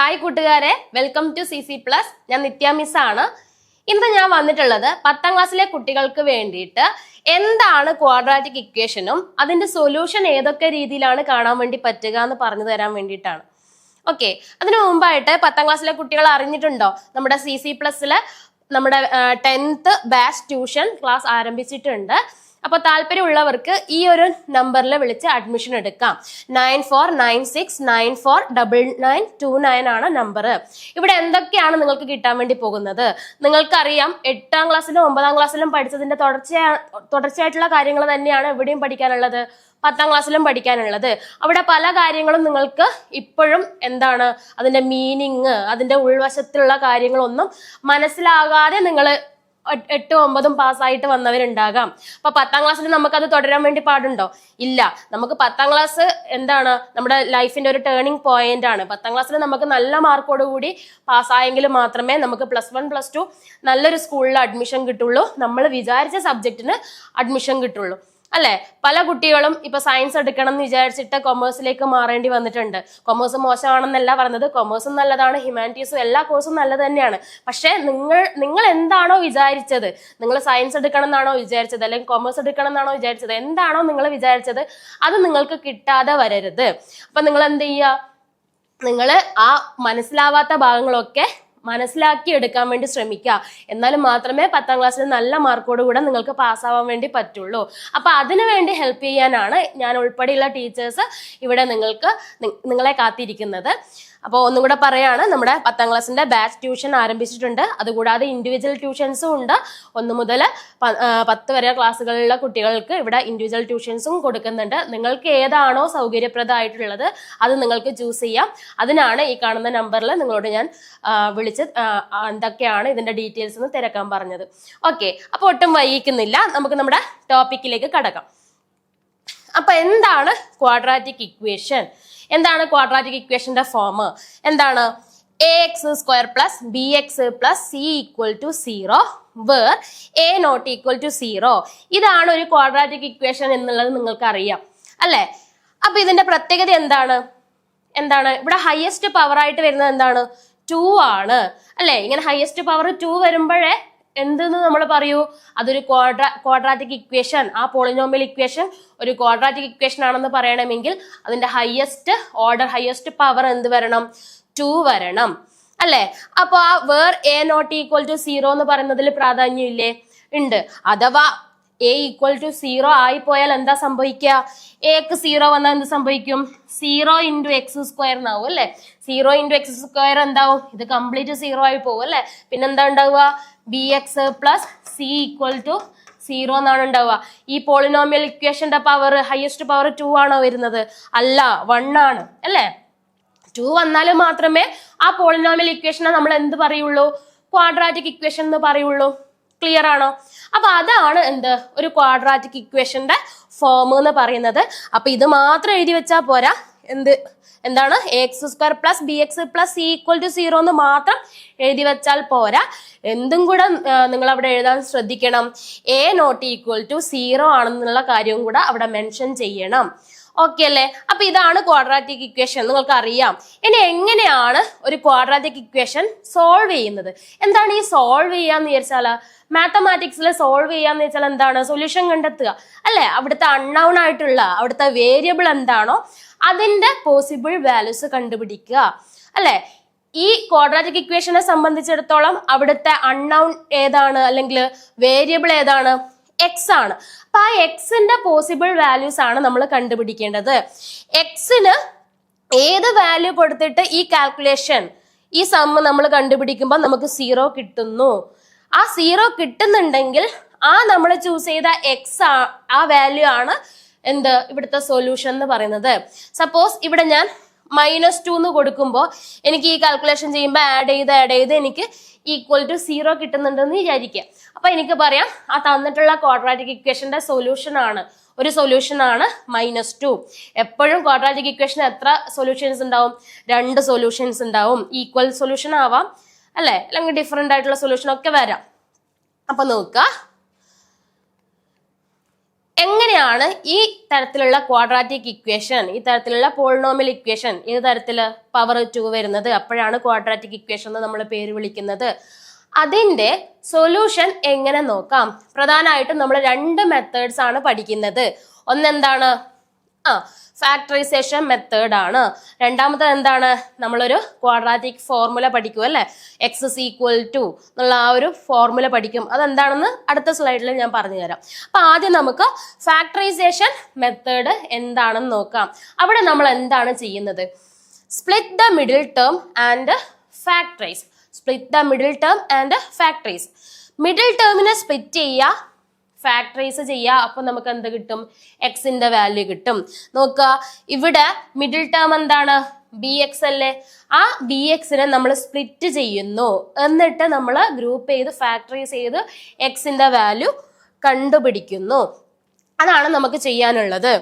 Hi കൂട്ടുകാരെ, welcome to CC Plus. ഞാൻ നിത്യ miss ആണ്. ഇന്ന് ഞാൻ വന്നിട്ടുള്ളത് 10ാം ക്ലാസ്സിലെ കുട്ടികൾക്ക് വേണ്ടിയിട്ട് എന്താണ് ക്വാഡ്രാറ്റിക് ഇക്വേഷനും അതിന്റെ സൊല്യൂഷൻ ഏതൊക്കെ രീതിയിലാണ് കാണാൻ വേണ്ടി പറ്റുക എന്ന് പറഞ്ഞു തരാൻ വേണ്ടിയിട്ടാണ്. ഓക്കെ, അതിനു മുമ്പായിട്ട് 10ാം ക്ലാസ്സിലെ കുട്ടികൾ അറിഞ്ഞിട്ടുണ്ടോ നമ്മുടെ CC Plusല് നമ്മുടെ 10th ബാച്ച് ട്യൂഷൻ ക്ലാസ് ആരംഭിച്ചിട്ടുണ്ട്. അപ്പൊ താല്പര്യമുള്ളവർക്ക് ഈ ഒരു നമ്പറിൽ വിളിച്ച് അഡ്മിഷൻ എടുക്കാം. 9496949929 ആണ് നമ്പർ. ഇവിടെ എന്തൊക്കെയാണ് നിങ്ങൾക്ക് കിട്ടാൻ വേണ്ടി പോകുന്നത്? നിങ്ങൾക്കറിയാം, 8ാം ക്ലാസ്സിലും 9ാം ക്ലാസ്സിലും പഠിച്ചതിന്റെ തുടർച്ചയായിട്ടുള്ള കാര്യങ്ങൾ തന്നെയാണ് എവിടെയും പഠിക്കാനുള്ളത്, 10ാം ക്ലാസ്സിലും പഠിക്കാനുള്ളത്. അവിടെ പല കാര്യങ്ങളും നിങ്ങൾക്ക് ഇപ്പോഴും എന്താണ് അതിന്റെ മീനിങ്, അതിന്റെ ഉൾവശത്തുള്ള കാര്യങ്ങളൊന്നും മനസ്സിലാകാതെ നിങ്ങൾ 8ഉം 9ഉം പാസ്സായിട്ട് വന്നവരുണ്ടാകാം. അപ്പൊ 10ാം ക്ലാസ്സിൽ നമുക്കത് തുടരാൻ വേണ്ടി പാടുണ്ടോ? ഇല്ല. നമുക്ക് 10ാം ക്ലാസ് എന്താണ് നമ്മുടെ ലൈഫിന്റെ ഒരു ടേണിംഗ് പോയിന്റ് ആണ്. 10ാം ക്ലാസ്സിൽ നമുക്ക് നല്ല മാർക്കോട് കൂടി പാസ്സായെങ്കിൽ മാത്രമേ നമുക്ക് +1 +2 നല്ലൊരു സ്കൂളിൽ അഡ്മിഷൻ കിട്ടുള്ളൂ, നമ്മൾ വിചാരിച്ച സബ്ജക്റ്റിന് അഡ്മിഷൻ കിട്ടുള്ളൂ, അല്ലെ? പല കുട്ടികളും ഇപ്പൊ സയൻസ് എടുക്കണം എന്ന് വിചാരിച്ചിട്ട് കൊമേഴ്സിലേക്ക് മാറേണ്ടി വന്നിട്ടുണ്ട്. കൊമേഴ്സ് മോശമാണെന്നല്ല പറഞ്ഞത്, കൊമേഴ്സും നല്ലതാണ്, ഹ്യൂമാനിറ്റീസും എല്ലാ കോഴ്സും നല്ലത് തന്നെയാണ്. പക്ഷെ നിങ്ങൾ എന്താണോ വിചാരിച്ചത്, നിങ്ങൾ സയൻസ് എടുക്കണം എന്നാണോ വിചാരിച്ചത്, അല്ലെങ്കിൽ കൊമേഴ്സ് എടുക്കണം എന്നാണോ വിചാരിച്ചത്, എന്താണോ നിങ്ങൾ വിചാരിച്ചത് അത് നിങ്ങൾക്ക് കിട്ടാതെ വരരുത്. അപ്പൊ നിങ്ങൾ എന്ത് ചെയ്യുക, നിങ്ങൾ ആ മനസ്സിലാവാത്ത ഭാഗങ്ങളൊക്കെ മനസ്സിലാക്കി എടുക്കാൻ വേണ്ടി ശ്രമിക്കുക. എന്നാലും മാത്രമേ 10ാം ക്ലാസ്സിൽ നല്ല മാർക്കോട് കൂടെ നിങ്ങൾക്ക് പാസ്സാവാൻ വേണ്ടി പറ്റുള്ളൂ. അപ്പൊ അതിനു വേണ്ടി ഹെൽപ്പ് ചെയ്യാനാണ് ഞാൻ ഉൾപ്പെടെയുള്ള ടീച്ചേഴ്സ് ഇവിടെ നിങ്ങളെ കാത്തിരിക്കുന്നത്. അപ്പോൾ ഒന്നും കൂടെ പറയാണ്, നമ്മുടെ 10ാം ക്ലാസ്സിന്റെ ബാച്ച് ട്യൂഷൻ ആരംഭിച്ചിട്ടുണ്ട്. അതുകൂടാതെ ഇൻഡിവിജ്വൽ ട്യൂഷൻസും ഉണ്ട്. 1 മുതൽ 10 വരെ ക്ലാസ്സുകളിലുള്ള കുട്ടികൾക്ക് ഇവിടെ ഇൻഡിവിജ്വൽ ട്യൂഷൻസും കൊടുക്കുന്നുണ്ട്. നിങ്ങൾക്ക് ഏതാണോ സൗകര്യപ്രദമായിട്ടുള്ളത് അത് നിങ്ങൾക്ക് ചൂസ് ചെയ്യാം. അതിനാണ് ഈ കാണുന്ന നമ്പറിൽ നിങ്ങളോട് ഞാൻ വിളിച്ച് എന്തൊക്കെയാണ് ഇതിന്റെ ഡീറ്റെയിൽസ് എന്ന് തിരക്കാൻ പറഞ്ഞത്. ഓക്കെ, അപ്പൊ ഒട്ടും വൈകിക്കുന്നില്ല, നമുക്ക് നമ്മുടെ ടോപ്പിക്കിലേക്ക് കടക്കാം. അപ്പൊ എന്താണ് ക്വാഡ്രാറ്റിക് ഇക്വേഷൻ? എന്താണ് ക്വാഡ്രാറ്റിക് ഇക്വേഷന്റെ ഫോം? എന്താണ്? ax² + bx + c = 0 where a ≠ 0. ഇതാണ് ഒരു ക്വാഡ്രാറ്റിക് ഇക്വേഷൻ എന്നുള്ളത് നിങ്ങൾക്ക് അറിയാം, അല്ലെ? അപ്പൊ ഇതിന്റെ പ്രത്യേകത എന്താണ്? ഇവിടെ ഹയസ്റ്റ് പവർ ആയിട്ട് വരുന്നത് എന്താണ്? 2 ആണ്, അല്ലെ? ഇങ്ങനെ ഹയസ്റ്റ് പവർ 2 വരുമ്പോഴേ എന്തെന്ന് നമ്മൾ പറയൂ, അതൊരു ക്വാഡ്രാറ്റിക് ഇക്വേഷൻ, ആ പോളിനോമിയൽ ഇക്വേഷൻ ഒരു ക്വാഡ്രാറ്റിക് ഇക്വേഷൻ ആണെന്ന് പറയണമെങ്കിൽ അതിന്റെ ഹയസ്റ്റ് ഓർഡർ, ഹയസ്റ്റ് പവർ എന്ത് വരണം? 2 വരണം, അല്ലെ? അപ്പൊ ആ വേർ a ≠ 0 എന്ന് പറയുന്നതിൽ പ്രാധാന്യം ഇല്ലേ? ഉണ്ട്. അഥവാ a = 0 ആയിപ്പോയാൽ എന്താ സംഭവിക്കുക? എക്ക് 0 വന്നാൽ എന്ത് സംഭവിക്കും? 0 × x² എന്നാവും, അല്ലെ? 0 × x² എന്താവും? ഇത് കംപ്ലീറ്റ് 0 ആയി പോകും, അല്ലെ? പിന്നെന്താ ഉണ്ടാവുക? bx + c = 0 എന്നാണ് ഉണ്ടാവുക. ഈ പോളിനോമിയൽ ഇക്വേഷന്റെ പവർ, ഹയസ്റ്റ് പവർ 2 ആണോ വരുന്നത്? അല്ല, 1 ആണ്, അല്ലെ? 2 വന്നാൽ മാത്രമേ ആ പോളിനോമിയൽ ഇക്വേഷനെ നമ്മൾ എന്ത് പറയുള്ളൂ? ക്വാഡ്രാറ്റിക് ഇക്വേഷൻ എന്ന് പറയുള്ളൂ. ക്ലിയർ ആണോ? അപ്പൊ അതാണ് എന്ത് ഒരു ക്വാഡ്രാറ്റിക് ഇക്വേഷന്റെ ഫോം എന്ന് പറയുന്നത്. അപ്പൊ ഇത് മാത്രം എഴുതി വെച്ചാൽ പോരാ. എന്താണ്? ax² + bx + c = 0 എന്ന് മാത്രം എഴുതി വെച്ചാൽ പോരാ. എന്തും കൂടെ നിങ്ങൾ അവിടെ എഴുതാൻ ശ്രദ്ധിക്കണം. a ≠ 0 ആണെന്നുള്ള കാര്യവും കൂടെ അവിടെ മെൻഷൻ ചെയ്യണം. ഓക്കെ അല്ലേ? അപ്പൊ ഇതാണ് ക്വാഡ്രാറ്റിക് ഇക്വേഷൻ, നിങ്ങൾക്ക് അറിയാം. ഇനി എങ്ങനെയാണ് ഒരു ക്വാഡ്രാറ്റിക് ഇക്വേഷൻ സോൾവ് ചെയ്യുന്നത്? എന്താണ് ഈ സോൾവ് ചെയ്യാന്ന് വിചാരിച്ചാൽ? മാത്തമാറ്റിക്സിൽ സോൾവ് ചെയ്യാന്ന് വെച്ചാൽ എന്താണ്? സൊല്യൂഷൻ കണ്ടെത്തുക, അല്ലെ? അവിടുത്തെ അൺനൗൺ ആയിട്ടുള്ള അവിടുത്തെ വേരിയബിൾ എന്താണോ അതിന്റെ പോസിബിൾ വാല്യൂസ് കണ്ടുപിടിക്കുക, അല്ലെ? ഈ ക്വാഡ്രാറ്റിക് ഇക്വേഷനെ സംബന്ധിച്ചിടത്തോളം അവിടുത്തെ അൺനൗൺ ഏതാണ്, അല്ലെങ്കിൽ വേരിയബിൾ ഏതാണ്? എക്സ് ആണ്. അപ്പൊ ആ എക്സിന്റെ പോസിബിൾ വാല്യൂസ് ആണ് നമ്മൾ കണ്ടുപിടിക്കേണ്ടത്. എക്സിന് ഏത് വാല്യൂ കൊടുത്തിട്ട് ഈ കാൽക്കുലേഷൻ, ഈ സമ്മ് നമ്മൾ കണ്ടുപിടിക്കുമ്പോൾ നമുക്ക് 0 കിട്ടുന്നു. ആ 0 കിട്ടുന്നുണ്ടെങ്കിൽ ആ നമ്മൾ ചൂസ് ചെയ്ത എക്സ് ആ വാല്യൂ ആണ് എന്ത് ഇവിടുത്തെ സൊല്യൂഷൻ എന്ന് പറയുന്നത്. സപ്പോസ് ഇവിടെ ഞാൻ -2 എന്ന് കൊടുക്കുമ്പോൾ എനിക്ക് ഈ കാൽക്കുലേഷൻ ചെയ്യുമ്പോൾ ആഡ് ചെയ്ത് എനിക്ക് =0 കിട്ടുന്നുണ്ടെന്ന് വിചാരിക്കുക. അപ്പൊ എനിക്ക് പറയാം ആ തന്നിട്ടുള്ള ക്വാഡ്രാറ്റിക് ഇക്വേഷന്റെ സൊല്യൂഷൻ ആണ് -2. എപ്പോഴും ക്വാഡ്രാറ്റിക് ഇക്വേഷൻ എത്ര സൊല്യൂഷൻസ് ഉണ്ടാവും? 2 സൊല്യൂഷൻസ് ഉണ്ടാവും. ഈക്വൽ സൊല്യൂഷൻ ആവാം, അല്ലെ? അല്ലെങ്കിൽ ഡിഫറെന്റ് ആയിട്ടുള്ള സൊല്യൂഷൻ ഒക്കെ വരാം. അപ്പൊ നോക്കുക, എങ്ങനെയാണ് ഈ തരത്തിലുള്ള ക്വാഡ്രാറ്റിക് ഇക്വേഷൻ, ഈ തരത്തിലുള്ള പോളിനോമിയൽ ഇക്വേഷൻ ഏത് തരത്തില് പവർ 2 വരുന്നത്, അപ്പോഴാണ് ക്വാഡ്രാറ്റിക് ഇക്വേഷൻ എന്ന് നമ്മൾ പേര് വിളിക്കുന്നത്. അതിന്റെ സൊല്യൂഷൻ എങ്ങനെ നോക്കാം. പ്രധാനമായിട്ടും നമ്മൾ 2 മെത്തേഡ്സ് ആണ് പഠിക്കുന്നത്. ഒന്നെന്താണ്, ഫാക്ടറൈസേഷൻ മെത്തേഡ് ആണ്. രണ്ടാമത്തെ എന്താണ്, നമ്മളൊരു ക്വാഡ്രാറ്റിക് ഫോർമുല പഠിക്കും അല്ലെ, എക്സ് ഇസ് ഈക്വൽ ടു എന്നുള്ള ആ ഒരു ഫോർമുല പഠിക്കും. അതെന്താണെന്ന് അടുത്ത സ്ലൈഡിൽ ഞാൻ പറഞ്ഞു തരാം. അപ്പൊ ആദ്യം നമുക്ക് ഫാക്ടറൈസേഷൻ മെത്തേഡ് എന്താണെന്ന് നോക്കാം. അവിടെ നമ്മൾ എന്താണ് ചെയ്യുന്നത്, split the middle term and factorise. Split the middle term and factorise. Middle ടേമിനെ സ്പ്ലിറ്റ് ചെയ്യുക, ഫാക്ടറൈസ് ചെയ്യുക. അപ്പൊ നമുക്ക് എന്ത് കിട്ടും, എക്സിന്റെ വാല്യൂ കിട്ടും. നോക്കുക, ഇവിടെ മിഡിൽ ടേം എന്താണ്, ബി എക്സ് അല്ലേ. ആ ബി എക്സിനെ നമ്മൾ സ്പ്ലിറ്റ് ചെയ്യുന്നു, എന്നിട്ട് നമ്മൾ ഗ്രൂപ്പ് ചെയ്ത് ഫാക്ടറൈസ് ചെയ്ത് എക്സിന്റെ വാല്യൂ കണ്ടുപിടിക്കുന്നു. അതാണ് നമുക്ക് ചെയ്യാനുള്ളത്.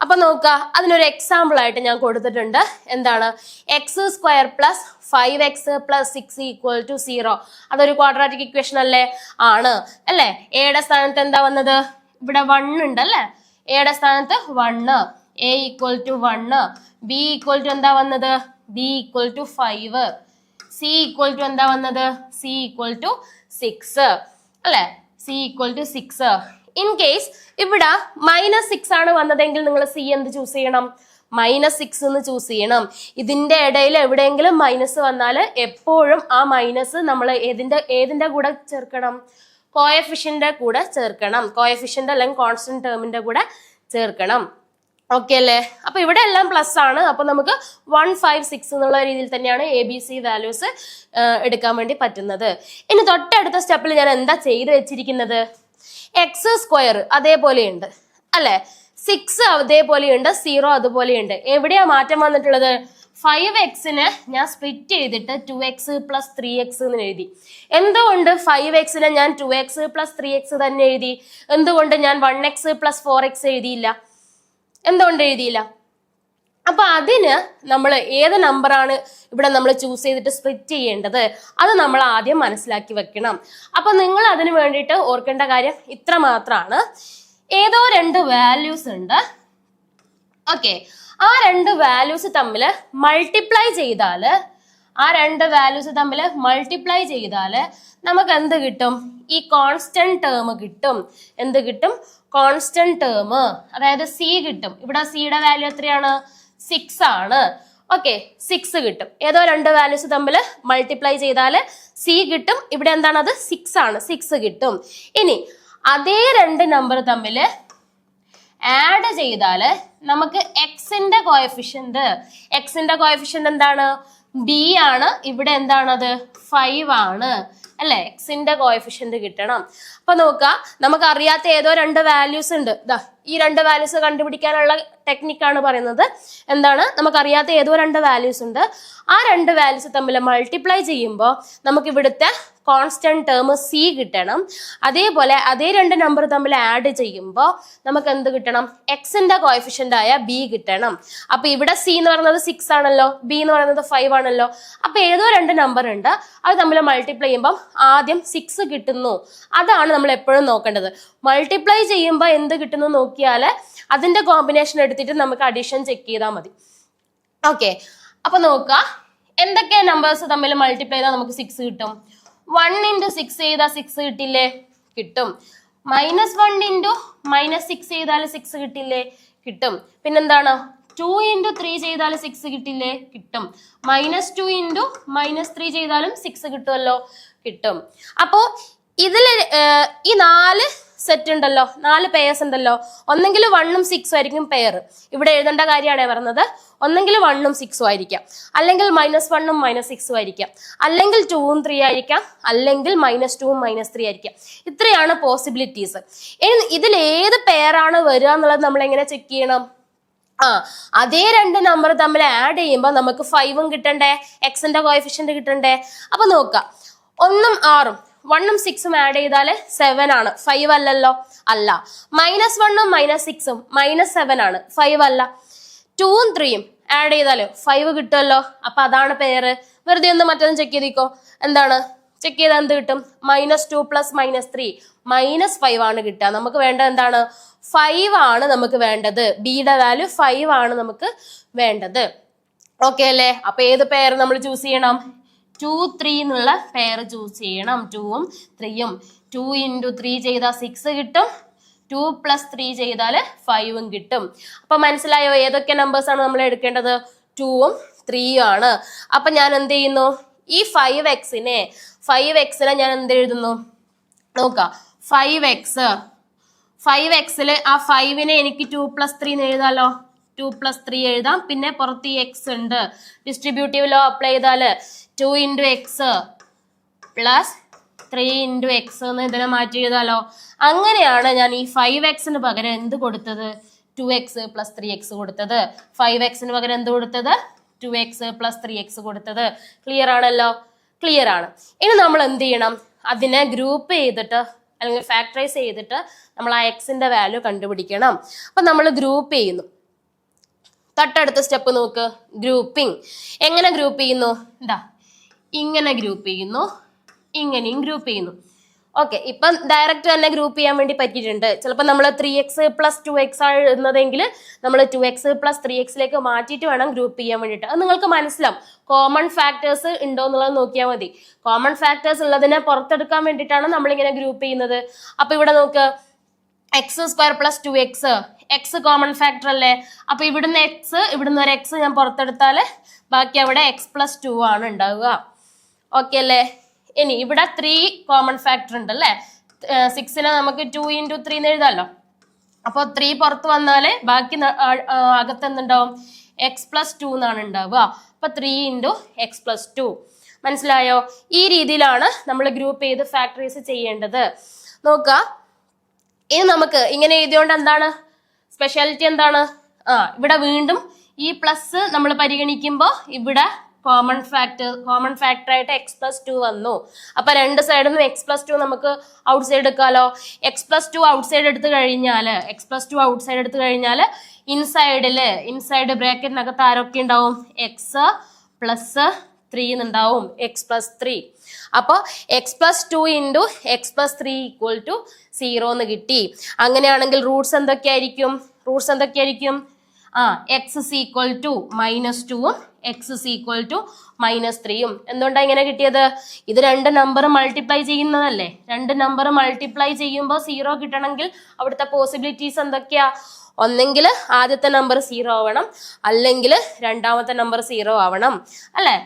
അപ്പൊ നോക്കുക, അതിനൊരു എക്സാമ്പിൾ ആയിട്ട് ഞാൻ കൊടുത്തിട്ടുണ്ട്. എന്താണ്, x square plus 5x plus 6 equal to 0. അതൊരു ക്വാഡ്രാറ്റിക് ഇക്വേഷൻ അല്ലേ, ആണ് അല്ലേ. എയുടെ സ്ഥാനത്ത് എന്താ വന്നത്, ഇവിടെ 1 ഉണ്ട് അല്ലേ. എയുടെ സ്ഥാനത്ത് 1, a equal to 1, b equal to എന്താ വന്നത്, b equal to 5, c equal to എന്താ വന്നത്, സി ഈക്വൽ ടു 6 അല്ലെ, c equal to 6. In case ഇവിടെ -6 ആണ് വന്നതെങ്കിൽ നിങ്ങൾ സി എന്ത് ചൂസ് ചെയ്യണം, -6 എന്ന് ചൂസ് ചെയ്യണം. ഇതിന്റെ ഇടയിൽ എവിടെയെങ്കിലും മൈനസ് വന്നാൽ എപ്പോഴും ആ മൈനസ് നമ്മൾ ഏതിന്റെ കൂടെ ചേർക്കണം, കോഎഫിഷ്യന്റ് കൂടെ ചേർക്കണം. കോഎഫിഷ്യന്റ് അല്ലെങ്കിൽ കോൺസ്റ്റന്റ് ടേമിന്റെ കൂടെ ചേർക്കണം. ഓക്കെ അല്ലേ. അപ്പൊ ഇവിടെ എല്ലാം പ്ലസ് ആണ്. അപ്പൊ നമുക്ക് 1, 5, 6 എന്നുള്ള രീതിയിൽ തന്നെയാണ് ABC വാല്യൂസ് എടുക്കാൻ വേണ്ടി പറ്റുന്നത്. ഇനി തൊട്ടടുത്ത സ്റ്റെപ്പിൽ ഞാൻ എന്താ ചെയ്ത് വെച്ചിരിക്കുന്നത്, എക്സ് സ്ക്വയർ അതേപോലെയുണ്ട് അല്ലെ, 6 അതേപോലെയുണ്ട്, 0 അതുപോലെയുണ്ട്. എവിടെയാ മാറ്റം വന്നിട്ടുള്ളത്, 5xനെ ഞാൻ സ്പ്ലിറ്റ് ചെയ്തിട്ട് 2x പ്ലസ് 3x എന്ന് എഴുതി. എന്തുകൊണ്ട് 5xനെ ഞാൻ 2x പ്ലസ് 3x തന്നെ എഴുതി, എന്തുകൊണ്ട് ഞാൻ 1x പ്ലസ് 4x എഴുതിയില്ല, എന്തുകൊണ്ട് എഴുതിയില്ല? അപ്പൊ അതിന് നമ്മൾ ഏത് നമ്പറാണ് ഇവിടെ നമ്മൾ ചൂസ് ചെയ്തിട്ട് സ്പ്ലിറ്റ് ചെയ്യേണ്ടത്, അത് നമ്മൾ ആദ്യം മനസ്സിലാക്കി വെക്കണം. അപ്പൊ നിങ്ങൾ അതിന് വേണ്ടിയിട്ട് ഓർക്കേണ്ട കാര്യം ഇത്ര മാത്രമാണ്. ഏതോ 2 വാല്യൂസ് ഉണ്ട്. ഓക്കെ, ആ 2 വാല്യൂസ് തമ്മിൽ മൾട്ടിപ്ലൈ ചെയ്താൽ നമുക്ക് എന്ത് കിട്ടും, ഈ കോൺസ്റ്റന്റ് ടേം കിട്ടും. എന്ത് കിട്ടും, കോൺസ്റ്റന്റ് ടേം, അതായത് സി കിട്ടും. ഇവിടെ സിയുടെ വാല്യൂ എത്രയാണ്, 6 ആണ്. ഓക്കെ, 6 കിട്ടും. ഏതോ 2 വാല്യൂസ് തമ്മിൽ മൾട്ടിപ്ലൈ ചെയ്താൽ സി കിട്ടും. ഇവിടെ എന്താണ്, അത് 6 ആണ്, 6 കിട്ടും. ഇനി അതേ 2 നമ്പർ തമ്മിൽ ആഡ് ചെയ്താൽ നമുക്ക് എക്സിന്റെ കോഎഫിഷ്യന്റ് എന്താണ്, ബി ആണ്. ഇവിടെ എന്താണത്, 5 ആണ് അല്ലെ. എക്സിന്റെ കോഎഫിഷ്യന്റ് കിട്ടണം. അപ്പൊ നോക്കുക, നമുക്ക് അറിയാത്ത ഏതോ 2 വാല്യൂസ് ഉണ്ട്. ഈ 2 വാല്യൂസ് കണ്ടുപിടിക്കാനുള്ള ടെക്നിക്കാണ് പറയുന്നത്. എന്താണ്, നമുക്കറിയാത്ത ഏതോ 2 വാല്യൂസ് ഉണ്ട്. ആ 2 വാല്യൂസ് തമ്മിൽ മൾട്ടിപ്ലൈ ചെയ്യുമ്പോൾ നമുക്ക് ഇവിടുത്തെ കോൺസ്റ്റന്റ് ടേം സി കിട്ടണം. അതേപോലെ അതേ 2 നമ്പർ തമ്മിൽ ആഡ് ചെയ്യുമ്പോൾ നമുക്ക് എന്ത് കിട്ടണം, എക്സിന്റെ കോഎഫിഷ്യന്റ് ആയ ബി കിട്ടണം. അപ്പൊ ഇവിടെ സി എന്ന് പറയുന്നത് 6 ആണല്ലോ, ബി എന്ന് പറയുന്നത് 5 ആണല്ലോ. അപ്പൊ ഏതോ 2 നമ്പർ ഉണ്ട്, അത് തമ്മിൽ മൾട്ടിപ്ലൈ ചെയ്യുമ്പോൾ ആദ്യം 6 കിട്ടുന്നു. അതാണ് നമ്മൾ എപ്പോഴും നോക്കേണ്ടത്. മൾട്ടിപ്ലൈ ചെയ്യുമ്പോൾ എന്ത് കിട്ടുന്നു നോക്കിയാൽ അതിന്റെ കോമ്പിനേഷൻ എടുത്തിട്ട് നമുക്ക് അഡീഷൻ ചെക്ക് ചെയ്താൽ മതി. ഓക്കെ, അപ്പൊ നോക്കുക, എന്തൊക്കെ നമ്പേഴ്സ് തമ്മിൽ മൾട്ടിപ്ലൈ ചെയ്താൽ നമുക്ക് 6 കിട്ടും. 1 into 6 ചെയ്താൽ 6 കിട്ടില്ലേ, കിട്ടും. -1 into -6 ചെയ്താൽ 6 കിട്ടില്ലേ, കിട്ടും. പിന്നെന്താണ്, 2 into 3 ചെയ്താൽ 6 കിട്ടില്ലേ, കിട്ടും. -2 into -3 ചെയ്താലും 6 കിട്ടുമല്ലോ, കിട്ടും. അപ്പോ ഇതില് ഈ 4 സെറ്റ് ഉണ്ടല്ലോ, 4 പെയർസ് ഉണ്ടല്ലോ. ഒന്നെങ്കിൽ 1ഉം 6ഉം ആയിരിക്കും പെയർ. ഇവിടെ എഴുതേണ്ട കാര്യമാണ് പറഞ്ഞത്. ഒന്നെങ്കിൽ 1ഉം 6ഉം ആയിരിക്കാം, അല്ലെങ്കിൽ -1ഉം -6ഉം ആയിരിക്കാം, അല്ലെങ്കിൽ 2ഉം 3 ആയിരിക്കാം, അല്ലെങ്കിൽ -2ഉം -3 ആയിരിക്കാം. ഇത്രയാണ് പോസിബിലിറ്റീസ്. ഇനി ഇതിൽ ഏത് പെയറാണ് വരിക എന്നുള്ളത് നമ്മൾ എങ്ങനെ ചെക്ക് ചെയ്യണം? അതേ 2 നമ്പർ തമ്മിൽ ആഡ് ചെയ്യുമ്പോൾ നമുക്ക് 5ഉം കിട്ടണ്ടേ, എക്സിന്റെ കോഎഫിഷ്യന്റ് കിട്ടണ്ടേ. അപ്പൊ നോക്കാം, 1ഉം 6ഉം 1ഉം 6ഉം ആഡ് ചെയ്താൽ 7 ആണ്, 5 അല്ലല്ലോ, അല്ല. -1ഉം -6ഉം -7 ആണ്, 5 അല്ല. 2ഉം 3ഉം ആഡ് ചെയ്താലോ 5 കിട്ടുമല്ലോ. അപ്പൊ അതാണ് പേര്. വെറുതെ ഒന്ന് മറ്റൊന്ന് ചെക്ക് ചെയ്തിക്കോ. എന്താണ് ചെക്ക് ചെയ്താൽ എന്ത് കിട്ടും? -2 + -3 -5 ആണ് കിട്ടുക. നമുക്ക് വേണ്ടത് എന്താണ്? 5 ആണ് നമുക്ക് വേണ്ടത്. ബിയുടെ വാല്യൂ 5 ആണ് നമുക്ക് വേണ്ടത്. ഓക്കെ അല്ലേ? അപ്പൊ ഏത് പെയർ നമ്മൾ ചൂസ് ചെയ്യണം? 2, 3 എന്നുള്ള പെയർ ചൂസ് ചെയ്യണം. 2ഉം 3ഉം 2 into 3 ചെയ്താൽ 6 കിട്ടും. 2 + 3 ചെയ്താൽ 5ഉം കിട്ടും. അപ്പൊ മനസ്സിലായോ ഏതൊക്കെ നമ്പേഴ്സ് ആണ് നമ്മൾ എടുക്കേണ്ടത്? 2ഉം 3ഉം ആണ്. അപ്പൊ ഞാൻ എന്ത് ചെയ്യുന്നു? ഈ 5xനെ ഞാൻ എന്ത് എഴുതുന്നു? നോക്കാം. 5xല് ആ 5നെ എനിക്ക് 2 + 3 എന്ന് എഴുതാലോ. 2 + 3 എഴുതാം. പിന്നെ പുറത്ത് ഈ x ഉണ്ട്. ഡിസ്ട്രിബ്യൂട്ടീവ് ലോ അപ്ലൈ ചെയ്താല് 2 into x + 3 into x എന്ന് ഇതിനെ മാറ്റി എഴുതാലോ. അങ്ങനെയാണ് ഞാൻ ഈ 5xന് പകരം എന്ത് കൊടുത്തത്? 2x + 3x കൊടുത്തത്. 5xന് പകരം എന്ത് കൊടുത്തത്? 2x + 3x കൊടുത്തത്. ക്ലിയർ ആണല്ലോ? ക്ലിയർ ആണ്. ഇനി നമ്മൾ എന്ത് ചെയ്യണം? അതിനെ ഗ്രൂപ്പ് ചെയ്തിട്ട് അല്ലെങ്കിൽ ഫാക്ടറൈസ് ചെയ്തിട്ട് നമ്മൾ ആ എക്സിന്റെ വാല്യൂ കണ്ടുപിടിക്കണം. അപ്പൊ നമ്മൾ ഗ്രൂപ്പ് ചെയ്യുന്നു. തൊട്ടടുത്ത സ്റ്റെപ്പ് നോക്ക്. ഗ്രൂപ്പിംഗ്. എങ്ങനെ ഗ്രൂപ്പ് ചെയ്യുന്നു? എന്താ ഇങ്ങനെ ഗ്രൂപ്പ് ചെയ്യുന്നു, ഇങ്ങനെയും ഗ്രൂപ്പ് ചെയ്യുന്നു. ഓക്കെ, ഇപ്പൊ ഡയറക്റ്റ് തന്നെ ഗ്രൂപ്പ് ചെയ്യാൻ വേണ്ടി പറ്റിയിട്ടുണ്ട്. ചിലപ്പോൾ നമ്മൾ 3x + 2x ആണ് എഴുതുന്നതെങ്കിൽ നമ്മൾ 2x + 3x മാറ്റിയിട്ട് വേണം ഗ്രൂപ്പ് ചെയ്യാൻ വേണ്ടിയിട്ട്. അത് നിങ്ങൾക്ക് മനസ്സിലാവും. കോമൺ ഫാക്ടേഴ്സ് ഉണ്ടോ എന്നുള്ളത് നോക്കിയാൽ മതി. കോമൺ ഫാക്ടേഴ്സ് ഉള്ളതിനെ പുറത്തെടുക്കാൻ വേണ്ടിയിട്ടാണ് നമ്മളിങ്ങനെ ഗ്രൂപ്പ് ചെയ്യുന്നത്. അപ്പൊ ഇവിടെ നോക്ക്, x² + 2x, X common factor അല്ലേ? അപ്പൊ ഇവിടുന്ന് എക്സ്, ഇവിടുന്ന് ഒരു എക്സ് ഞാൻ പുറത്തെടുത്താല് ബാക്കി അവിടെ x + 2 ആണ് ഉണ്ടാവുക. ഓക്കെ അല്ലേ? ഇനി ഇവിടെ 3 കോമൺ ഫാക്ടർ ഉണ്ട് അല്ലേ? 6നെ നമുക്ക് 2 into 3 എന്ന് എഴുതാമല്ലോ. അപ്പൊ 3 പുറത്ത് വന്നാല് ബാക്കി അകത്ത് എന്തുണ്ടാവും? x + 2 എന്നാണ് ഉണ്ടാവുക. അപ്പൊ 3 into x + 2. മനസ്സിലായോ? ഈ രീതിയിലാണ് നമ്മൾ ഗ്രൂപ്പ് ചെയ്ത് ഫാക്ടറൈസ് ചെയ്യേണ്ടത്. നോക്കുക, ഇനി നമുക്ക് ഇങ്ങനെ എഴുതിയോണ്ട് എന്താണ് സ്പെഷ്യാലിറ്റി? എന്താണ്? ഇവിടെ വീണ്ടും ഈ പ്ലസ് നമ്മൾ പരിഗണിക്കുമ്പോൾ ഇവിടെ കോമൺ ഫാക്ടർ ആയിട്ട് x + 2 വന്നു. അപ്പൊ രണ്ട് സൈഡിൽ നിന്നും x + 2 നമുക്ക് ഔട്ട് സൈഡ് എടുക്കാലോ. x + 2 ഔട്ട് സൈഡ് എടുത്തു കഴിഞ്ഞാല് ഇൻസൈഡ് ബ്രാക്കറ്റിനകത്ത് ആരൊക്കെ ഉണ്ടാവും? x + 3 എന്നുണ്ടാവും. x + 3. അപ്പൊ x + 2 into x + 3 = 0 എന്ന് കിട്ടി. അങ്ങനെയാണെങ്കിൽ റൂട്ട്സ് എന്തൊക്കെയായിരിക്കും? x = -2ഉം x = -3ഉം. എന്തുകൊണ്ടാണ് ഇങ്ങനെ കിട്ടിയത്? ഇത് രണ്ട് നമ്പർ മൾട്ടിപ്ലൈ ചെയ്യുന്നതല്ലേ. രണ്ട് നമ്പർ മൾട്ടിപ്ലൈ ചെയ്യുമ്പോൾ 0 കിട്ടണമെങ്കിൽ അവിടുത്തെ പോസിബിലിറ്റീസ് എന്തൊക്കെയാ? ഒന്നെങ്കിൽ ആദ്യത്തെ നമ്പർ 0 ആവണം, അല്ലെങ്കിൽ രണ്ടാമത്തെ നമ്പർ 0 ആവണം അല്ലെ?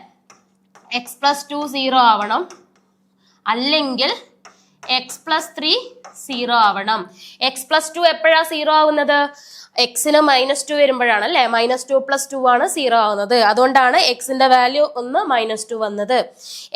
x + 2 0 ആവണം, അല്ലെങ്കിൽ x + 3 0 ആവണം. x + 2 എപ്പോഴാ 0 ആവുന്നത്? എക്സിന് -2 വരുമ്പോഴാണ് അല്ലെ? -2 + 2 ആണ് 0 ആവുന്നത്. അതുകൊണ്ടാണ് എക്സിന്റെ വാല്യൂ ഒന്ന് -2 വന്നത്.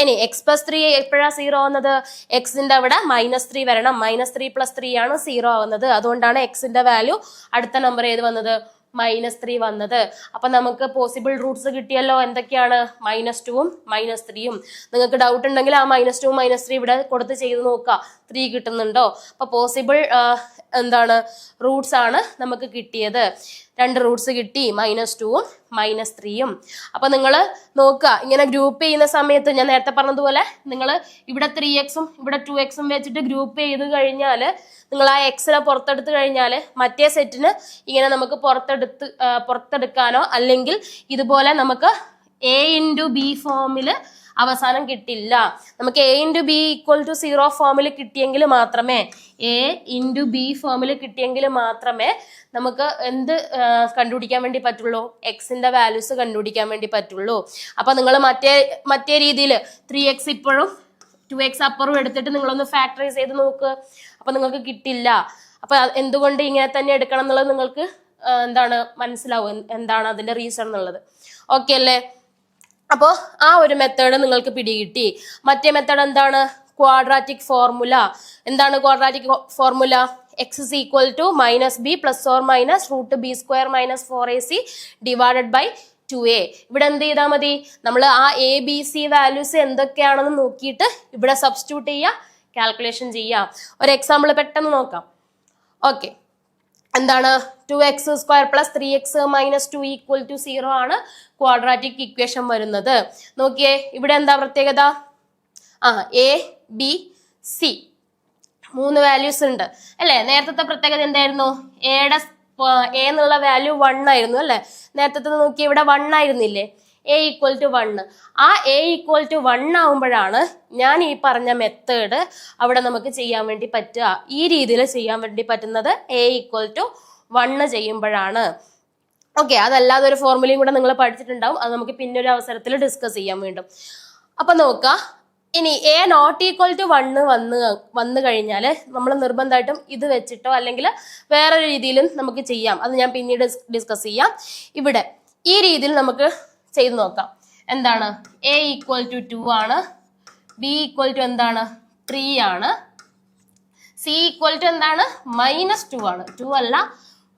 ഇനി x + 3 എപ്പോഴാ 0 ആവുന്നത്? എക്സിന്റെ അവിടെ -3 വരണം. -3 + 3 ആണ് 0 ആവുന്നത്. അതുകൊണ്ടാണ് എക്സിന്റെ വാല്യൂ അടുത്ത നമ്പർ ഏത് വന്നത്? -3 വന്നത്. അപ്പൊ നമുക്ക് പോസിബിൾ റൂട്ട്സ് കിട്ടിയല്ലോ. എന്തൊക്കെയാണ്? -2ഉം -3ഉം. നിങ്ങൾക്ക് ഡൗട്ട് ഉണ്ടെങ്കിൽ ആ -2ഉം -3 ഇവിടെ കൊടുത്ത് ചെയ്ത് നോക്കുക. 3 കിട്ടുന്നുണ്ടോ? അപ്പൊ പോസിബിൾ റൂട്ട്സ് ആണ് നമുക്ക് കിട്ടിയത്. രണ്ട് റൂട്ട്സ് കിട്ടി, -2ഉം -3ഉം. അപ്പൊ നിങ്ങൾ നോക്കുക, ഇങ്ങനെ ഗ്രൂപ്പ് ചെയ്യുന്ന സമയത്ത് ഞാൻ നേരത്തെ പറഞ്ഞതുപോലെ നിങ്ങൾ ഇവിടെ 3xും ഇവിടെ 2xും വെച്ചിട്ട് ഗ്രൂപ്പ് ചെയ്ത് കഴിഞ്ഞാൽ നിങ്ങൾ ആ എക്സിനെ പുറത്തെടുത്ത് കഴിഞ്ഞാൽ മറ്റേ സെറ്റിന് ഇങ്ങനെ നമുക്ക് പുറത്തെടുക്കാനോ അല്ലെങ്കിൽ ഇതുപോലെ നമുക്ക് a into b ഫോമില് അവസാനം കിട്ടില്ല. നമുക്ക് a into b = 0 ഫോമിൽ കിട്ടിയെങ്കിൽ മാത്രമേ നമുക്ക് എന്ത് കണ്ടുപിടിക്കാൻ വേണ്ടി പറ്റുള്ളൂ? എക്സിന്റെ വാല്യൂസ് കണ്ടുപിടിക്കാൻ വേണ്ടി പറ്റുള്ളൂ. അപ്പൊ നിങ്ങൾ മറ്റേ രീതിയിൽ 3x ഇപ്പോഴും 2x അപ്പുറം എടുത്തിട്ട് നിങ്ങളൊന്ന് ഫാക്ടറൈസ് ചെയ്ത് നോക്ക്. അപ്പൊ നിങ്ങൾക്ക് കിട്ടില്ല. അപ്പൊ എന്തുകൊണ്ട് ഇങ്ങനെ തന്നെ എടുക്കണം എന്നുള്ളത് നിങ്ങൾക്ക് മനസ്സിലാവും, എന്താണ് അതിന്റെ റീസൺ എന്നുള്ളത്. ഓക്കെ അല്ലേ? അപ്പോ ആ ഒരു മെത്തേഡ് നിങ്ങൾക്ക് പിടികിട്ടി. മറ്റേ മെത്തേഡ് എന്താണ്? Quadratic formula. എന്താണ് quadratic formula? x = -b ± √b² - 4ac / 2a. ഇവിടെ എന്ത് ചെയ്താൽ മതി? നമ്മൾ ആ ABC വാല്യൂസ് എന്തൊക്കെയാണെന്ന് നോക്കിയിട്ട് ഇവിടെ സബ്സ്റ്റിറ്റ്യൂട്ട് ചെയ്യുക, കാൽക്കുലേഷൻ ചെയ്യുക. ഒരു എക്സാമ്പിൾ പെട്ടെന്ന് നോക്കാം. ഓക്കെ, എന്താണ്? 2x² + 3x - 2 = 0 ആണ് ക്വാഡ്രാറ്റിക് ഇക്വേഷൻ വരുന്നത്. നോക്കിയേ, ഇവിടെ എന്താ പ്രത്യേകത? A B C 3 വാല്യൂസ് ഉണ്ട് അല്ലെ. നേരത്തെ പ്രത്യേകത എന്തായിരുന്നു? എയുടെ എ എന്നുള്ള വാല്യൂ 1 ആയിരുന്നു അല്ലെ. നേരത്തെ നോക്കി ഇവിടെ 1 ആയിരുന്നില്ലേ? A equal to 1. ആ എ ഈക്വൽ ടു 1 ആവുമ്പോഴാണ് ഞാൻ ഈ പറഞ്ഞ മെത്തേഡ് അവിടെ നമുക്ക് ചെയ്യാൻ വേണ്ടി പറ്റുക. ഈ രീതിയിൽ ചെയ്യാൻ വേണ്ടി പറ്റുന്നത് എ ഈക്വൽ ടു 1 ചെയ്യുമ്പോഴാണ്. ഓക്കെ, അതല്ലാതെ ഒരു ഫോർമുലയും കൂടെ നിങ്ങൾ പഠിച്ചിട്ടുണ്ടാവും. അത് നമുക്ക് പിന്നെ ഒരു അവസരത്തിൽ ഡിസ്കസ് ചെയ്യാൻ വേണ്ടും. അപ്പൊ നോക്കുക, ഇനി എ നോട്ട് ഈക്വൽ ടു 1 വന്നു കഴിഞ്ഞാൽ നമ്മൾ നിർബന്ധമായിട്ടും ഇത് വെച്ചിട്ടോ അല്ലെങ്കിൽ വേറൊരു രീതിയിലും നമുക്ക് ചെയ്യാം. അത് ഞാൻ പിന്നീട് ഡിസ്കസ് ചെയ്യാം. ഇവിടെ ഈ രീതിയിൽ നമുക്ക് ചെയ്ത് നോക്കാം. എന്താണ്? എ ഈക്വൽ ടു 2 ആണ്, ബി ഈക്വൽ ടു എന്താണ്? 3 ആണ്, സി ഈക്വൽ ടു എന്താണ്? -2 ആണ്. 2 അല്ല,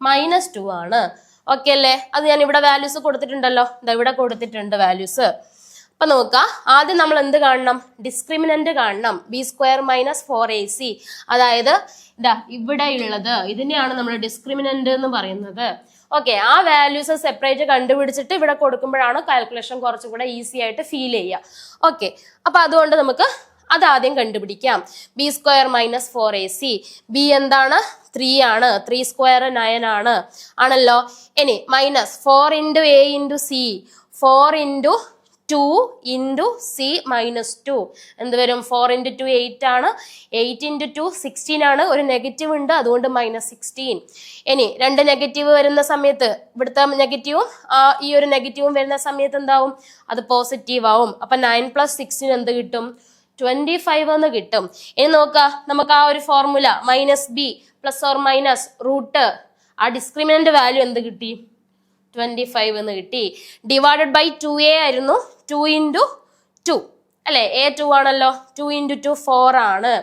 -2 ആണ്. ഓക്കെ അല്ലേ? അത് ഞാൻ ഇവിടെ വാല്യൂസ് കൊടുത്തിട്ടുണ്ടല്ലോ, ഇവിടെ കൊടുത്തിട്ടുണ്ട് വാല്യൂസ്. അപ്പൊ നോക്ക, ആദ്യം നമ്മൾ എന്ത് കാണണം? ഡിസ്ക്രിമിനന്റ് കാണണം. b² - 4ac. അതായത് ഇതാ ഇവിടെ ഉള്ളത് ഇതിനെയാണ് നമ്മൾ ഡിസ്ക്രിമിനന്റ് എന്ന് പറയുന്നത്. ഓക്കെ, ആ വാല്യൂസ് സെപ്പറേറ്റ് കണ്ടുപിടിച്ചിട്ട് ഇവിടെ കൊടുക്കുമ്പോഴാണ് കാൽക്കുലേഷൻ കുറച്ചും കൂടെ ഈസി ആയിട്ട് ഫീൽ ചെയ്യുക. ഓക്കെ, അപ്പൊ അതുകൊണ്ട് നമുക്ക് അതാദ്യം കണ്ടുപിടിക്കാം. b² - 4ac. ബി എന്താണ്? 3 ആണ്. 3² 9 ആണ് ആണല്ലോ. ഇനി -4 × a × c, 4 × 2 × c -2 എന്ത് വരും? 4 × 2 8 ആണ്, 8 × 2 16 ആണ്. ഒരു നെഗറ്റീവ് ഉണ്ട്, അതുകൊണ്ട് -16. ഇനി 2 നെഗറ്റീവ് വരുന്ന സമയത്ത് ഇവിടുത്തെ നെഗറ്റീവും ഈ ഒരു നെഗറ്റീവും വരുന്ന സമയത്ത് എന്താവും? അത് പോസിറ്റീവ് ആവും. അപ്പൊ 9 + 16 എന്ത് കിട്ടും? 25 എന്ന് കിട്ടും. ഇനി നോക്കുക, നമുക്ക് ആ ഒരു ഫോർമുല -b ± ആ ഡിസ്ക്രിമിനന്റ് വാല്യൂ എന്ത് കിട്ടി? 25 എന്ന് കിട്ടി. ഡിവൈഡഡ് ബൈ 2a ആയിരുന്നു. 2 × 2 അല്ലെ, a 2 ആണല്ലോ. 2 × 2 4 ആണ്.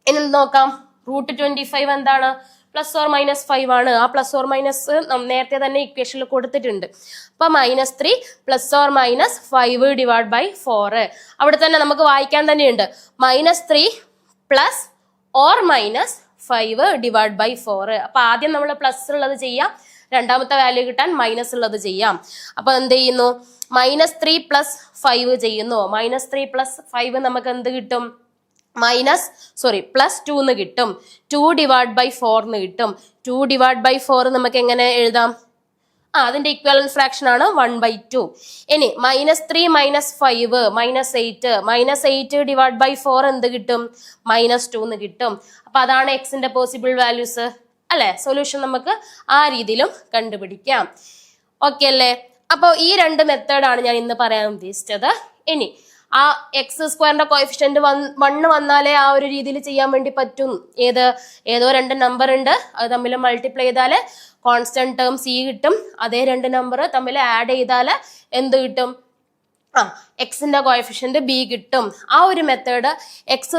ഇനി നോക്കാം, √25 എന്താണ്? ±5 ആണ്. ആ ±, നേരത്തെ തന്നെ ഇക്വേഷനിൽ കൊടുത്തിട്ടുണ്ട്. അപ്പൊ -3 ± 5 ഡിവൈഡ് ബൈ 4. അവിടെ തന്നെ നമുക്ക് വായിക്കാൻ തന്നെയുണ്ട്. -3 ± 5 ഡിവൈഡ് ബൈ 4. അപ്പൊ ആദ്യം നമ്മൾ പ്ലസ് ഉള്ളത് ചെയ്യാം, രണ്ടാമത്തെ വാല്യൂ കിട്ടാൻ മൈനസ് ഉള്ളത് ചെയ്യാം. അപ്പൊ എന്ത് ചെയ്യുന്നു? -3 + 5 ചെയ്യുന്നു. -3 + 5 നമുക്ക് എന്ത് കിട്ടും? +2 എന്ന് കിട്ടും. 2 ഡിവൈഡ് ബൈ 4 എന്ന് കിട്ടും. 2 ഡിവൈഡ് ബൈ 4 നമുക്ക് എങ്ങനെ എഴുതാം? അതിന്റെ ഇക്വലന്റ് ഫ്രാക്ഷൻ ആണ് 1/2. ഇനി -3 - 5 -8. -8 ഡിവൈഡ് ബൈ 4 എന്ത് കിട്ടും? -2 എന്ന് കിട്ടും. അപ്പൊ അതാണ് എക്സിന്റെ പോസിബിൾ വാല്യൂസ് അല്ലെ. സൊല്യൂഷൻ നമുക്ക് ആ രീതിയിലും കണ്ടുപിടിക്കാം. ഓക്കെ അല്ലേ? അപ്പോൾ ഈ 2 മെത്തേഡാണ് ഞാൻ ഇന്ന് പറയാൻ ഉദ്ദേശിച്ചത്. ഇനി ആ x² കോഎഫിഷ്യന്റ് 1 വന്നാലേ ആ ഒരു രീതിയിൽ ചെയ്യാൻ വേണ്ടി പറ്റും. ഏതോ 2 നമ്പർ ഉണ്ട്, അത് തമ്മിൽ മൾട്ടിപ്ലൈ ചെയ്താല് കോൺസ്റ്റന്റ് ടേം c കിട്ടും. അതേ 2 നമ്പർ തമ്മിൽ ആഡ് ചെയ്താല് എന്ത് കിട്ടും? എക്സിന്റെ കോഎഫിഷ്യന്റ് b കിട്ടും. ആ ഒരു മെത്തേഡ് x²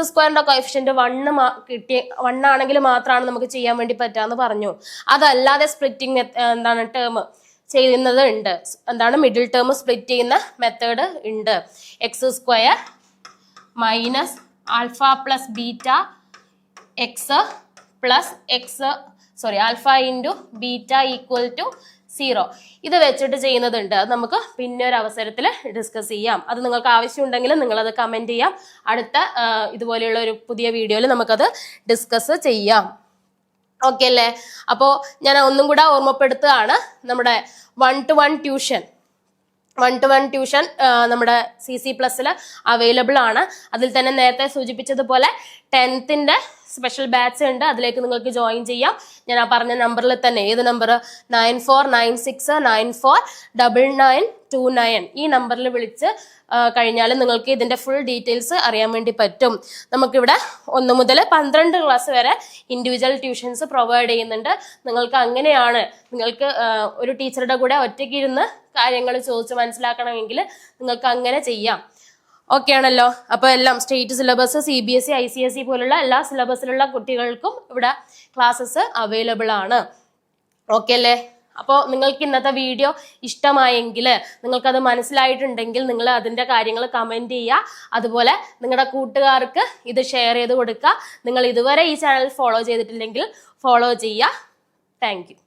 കോഎഫിഷ്യന്റ് 1 ആണെങ്കിൽ മാത്രമാണ് നമുക്ക് ചെയ്യാൻ വേണ്ടി പറ്റാന്ന് പറഞ്ഞു. അതല്ലാതെ സ്പ്ലിറ്റിംഗ് ടേം ചെയ്യുന്നത് ഉണ്ട്. എന്താണ്? മിഡിൽ ടേം സ്പ്ലിറ്റ് ചെയ്യുന്ന മെത്തേഡ് ഉണ്ട്. x² - α + β x α × β = 0. ഇത് വെച്ചിട്ട് ചെയ്യുന്നതുണ്ട്. അത് നമുക്ക് പിന്നെ ഒരു അവസരത്തിൽ ഡിസ്കസ് ചെയ്യാം. അത് നിങ്ങൾക്ക് ആവശ്യമുണ്ടെങ്കിൽ നിങ്ങളത് കമന്റ് ചെയ്യാം. അടുത്ത ഇതുപോലെയുള്ള ഒരു പുതിയ വീഡിയോയിൽ നമുക്കത് ഡിസ്കസ് ചെയ്യാം. ഓക്കെ അല്ലേ? അപ്പോൾ ഞാൻ ഒന്നും കൂടെ ഓർമ്മപ്പെടുത്തുകയാണ്, നമ്മുടെ 1-to-1 ട്യൂഷൻ നമ്മുടെ CC+ അവൈലബിൾ ആണ്. അതിൽ തന്നെ നേരത്തെ സൂചിപ്പിച്ചതുപോലെ 10th സ്പെഷ്യൽ ബാച്ച് ഉണ്ട്. അതിലേക്ക് നിങ്ങൾക്ക് ജോയിൻ ചെയ്യാം. ഞാൻ ആ പറഞ്ഞ നമ്പറിൽ തന്നെ, ഏത് നമ്പർ? 9496949929 ഈ നമ്പറിൽ വിളിച്ച് കഴിഞ്ഞാൽ നിങ്ങൾക്ക് ഇതിന്റെ ഫുൾ ഡീറ്റെയിൽസ് അറിയാൻ വേണ്ടി പറ്റും. നമുക്കിവിടെ 1 മുതൽ 12 ക്ലാസ് വരെ ഇൻഡിവിജ്വൽ ട്യൂഷൻസ് പ്രൊവൈഡ് ചെയ്യുന്നുണ്ട്. നിങ്ങൾക്ക് അങ്ങനെയാണ്, നിങ്ങൾക്ക് ഒരു ടീച്ചറുടെ കൂടെ ഒറ്റയ്ക്ക് ഇരുന്ന് കാര്യങ്ങൾ ചോദിച്ച് മനസ്സിലാക്കണമെങ്കിൽ നിങ്ങൾക്ക് അങ്ങനെ ചെയ്യാം. ഓക്കെ ആണല്ലോ? അപ്പൊ എല്ലാം സ്റ്റേറ്റ് സിലബസ്, CBSE, ICSE പോലുള്ള എല്ലാ സിലബസിലുള്ള കുട്ടികൾക്കും ഇവിടെ ക്ലാസ്സസ് അവൈലബിൾ ആണ്. ഓക്കെ അല്ലേ? അപ്പോൾ നിങ്ങൾക്ക് ഇന്നത്തെ വീഡിയോ ഇഷ്ടമായെങ്കിൽ, നിങ്ങൾക്കത് മനസ്സിലായിട്ടുണ്ടെങ്കിൽ നിങ്ങൾ അതിൻ്റെ കാര്യങ്ങൾ കമൻറ്റ് ചെയ്യുക. അതുപോലെ നിങ്ങളുടെ കൂട്ടുകാർക്ക് ഇത് ഷെയർ ചെയ്ത് കൊടുക്കുക. നിങ്ങൾ ഇതുവരെ ഈ ചാനൽ ഫോളോ ചെയ്തിട്ടില്ലെങ്കിൽ ഫോളോ ചെയ്യുക. Thank you.